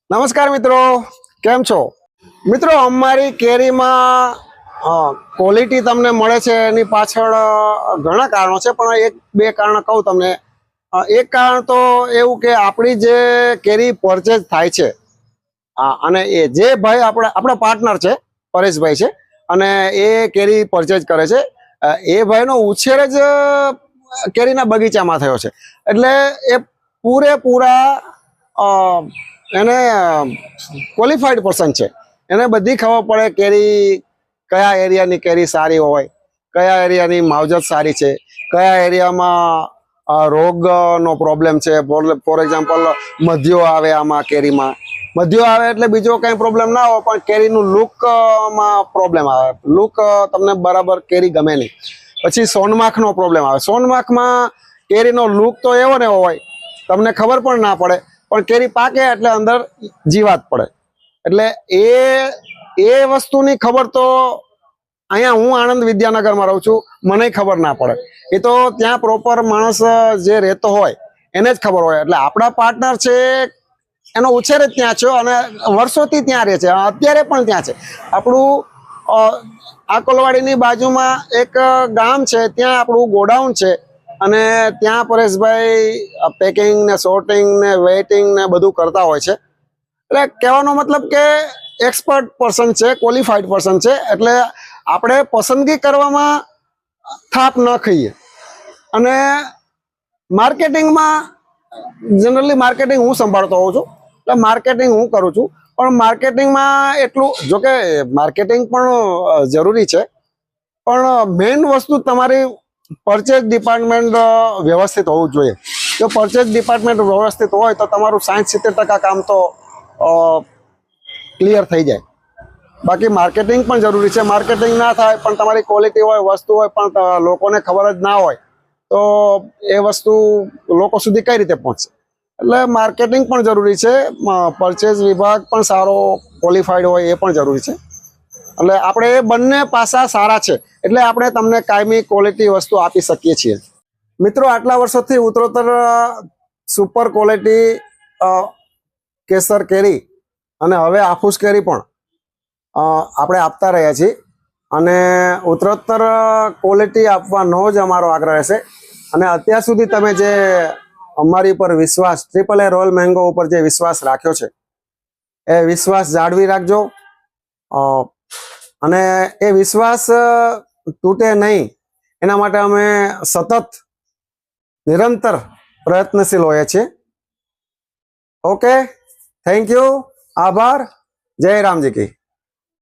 નમસ્કાર મિત્રો, કેમ છો મિત્રો? અમારી કેરીમાં ક્વોલિટી તમને મળે છે એની પાછળ ઘણા કારણો છે, પણ એક બે કારણ કહું તમને. એક કારણ તો એવું કે આપણી જે કેરી પરચેજ થાય છે, અને એ જે ભાઈ આપણા પાર્ટનર છે, પરેશભાઈ છે, અને એ કેરી પરચેજ કરે છે. એ ભાઈનો ઉછેર જ કેરીના બગીચામાં થયો છે, એટલે એ પૂરેપૂરા એને ક્વોલિફાઈડ પર્સન છે. એને બધી ખબર પડે કેરી કયા એરિયાની કેરી સારી હોય, કયા એરિયાની માવજત સારી છે, કયા એરિયામાં રોગનો પ્રોબ્લેમ છે. ફોર એક્ઝામ્પલ, મધ્યો આવે આમાં કેરીમાં. મધ્યો આવે એટલે બીજો કંઈ પ્રોબ્લેમ ના હોય, પણ કેરીનું લુકમાં પ્રોબ્લેમ આવે. લુક તમને બરાબર કેરી ગમે નહીં. પછી સોનમાખનો પ્રોબ્લેમ આવે. સોનમાખમાં કેરીનો લુક તો એવો ને એવો હોય, તમને ખબર પણ ના પડે, પણ કેરી પાકે એટલે અંદર જીવાત પડે. એટલે એ વસ્તુની ખબર તો અહીંયા હું આણંદ વિદ્યાનગરમાં રહું છું, મને ખબર ના પડે. એ તો ત્યાં પ્રોપર માણસ જે રહેતો હોય એને જ ખબર હોય. એટલે આપણા પાર્ટનર છે, એનો ઉછેર જ ત્યાં છે અને વર્ષોથી ત્યાં રહે છે, અત્યારે પણ ત્યાં છે. આપણું આકોલવાડીની બાજુમાં એક ગામ છે, ત્યાં આપણું ગોડાઉન છે, અને ત્યાં પરેશભાઈ પેકિંગ ને સોર્ટિંગ ને વેઇટિંગ ને બધું કરતા હોય છે. એટલે કહેવાનો મતલબ કે એક્સપર્ટ પર્સન છે, ક્વોલિફાઈડ પર્સન છે. એટલે આપણે પસંદગી કરવામાં થાપ ન ખાઈએ. અને માર્કેટિંગમાં જનરલી માર્કેટિંગ હું સંભાળતો હોઉં છું, એટલે માર્કેટિંગ હું કરું છું. પણ માર્કેટિંગમાં એટલું, જોકે માર્કેટિંગ પણ જરૂરી છે, પણ મેઇન વસ્તુ તમારી પરચેજ ડિપાર્ટમેન્ટ વ્યવસ્થિત હોવું જોઈએ. જો પરચેજ ડિપાર્ટમેન્ટ વ્યવસ્થિત હોય તો તમારું 60-70% કામ તો ક્લિયર થઈ જાય. બાકી માર્કેટિંગ પણ જરૂરી છે. માર્કેટિંગ ના થાય પણ તમારી ક્વોલિટી હોય, વસ્તુ હોય, પણ લોકોને ખબર જ ના હોય તો એ વસ્તુ લોકો સુધી કઈ રીતે પહોંચશે? એટલે માર્કેટિંગ પણ જરૂરી છે. પરચેજ વિભાગ પણ સારો ક્વોલિફાઈડ હોય એ પણ જરૂરી છે. એટલે આપણે એ બંને પાસા સારા છે, એટલે આપણે તમને કાયમી ક્વોલિટી વસ્તુ આપી શકીએ છીએ. મિત્રો, આટલા વર્ષોથી ઉત્તરોત્તર સુપર ક્વોલિટી કેસર કેરી અને હવે આફૂસ કેરી પણ આપણે આપતા રહ્યા છીએ, અને ઉત્તરોત્તર ક્વોલિટી આપવાનો જ અમારો આગ્રહ રહેશે. અને અત્યાર સુધી તમે જે અમારી ઉપર વિશ્વાસ, AAA રોયલ મેંગો ઉપર જે વિશ્વાસ રાખ્યો છે, એ વિશ્વાસ જાળવી રાખજો. અને એ વિશ્વાસ તૂટે નહીં એના માટે અમે સતત નિરંતર પ્રયત્નશીલ હોઈએ છીએ. ઓકે, થેન્ક યુ, આભાર. જય રામજી કી.